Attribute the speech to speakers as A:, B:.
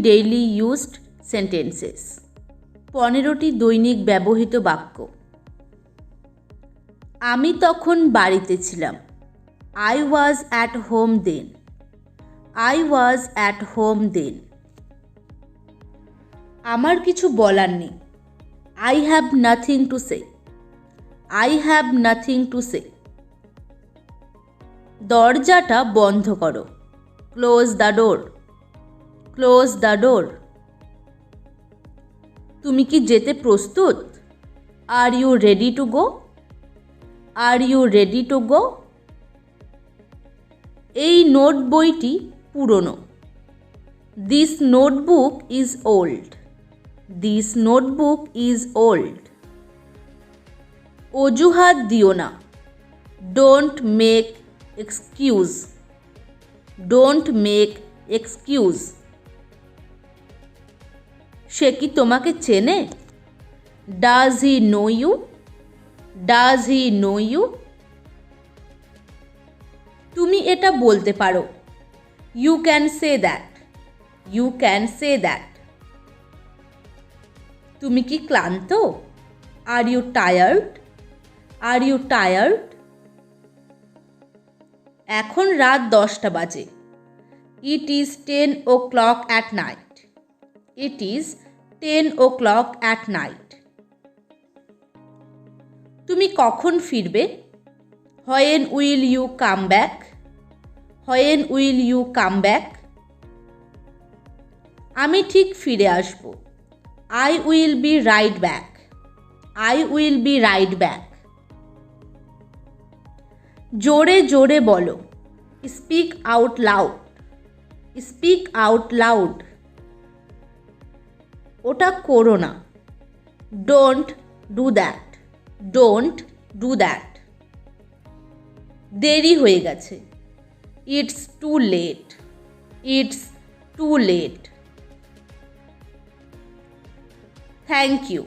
A: Daily used sentences. 15টি দৈনিক ব্যবহৃত বাক্য। আমি তখন বাড়িতে ছিলাম। I was at home then. I was at home then. আমার কিছু বলার নেই। I have nothing to say. I have nothing to say. দরজাটা বন্ধ করো। Close the door. Close the door. তুমি কি যেতে প্রস্তুত? Are you ready to go? Are you ready to go? এই নোট বইটি পুরনো। This notebook is old. This notebook is old. অজুহাত দিও না। Don't make excuse. Don't make excuse. সে কি তোমাকে চেনে? Does he know you? Does he know you? তুমি এটা বলতে পারো। You can say that. You can say that. তুমি কি ক্লান্ত? Are you tired? Are you tired? এখন রাত 10টা বাজে। It is 10 o'clock at night. It is 10 o'clock at night. তুমি কখন ফিরবে? When will you come back? When will you come back? আমি ঠিক ফিরে আসব। I will be right back. I will be right back. জোরে জোরে বলো। Speak out loud. Speak out loud. ওটা করো না। Don't do that. Don't do that. দেরি হয়ে গেছে। It's too late. It's too late. Thank you.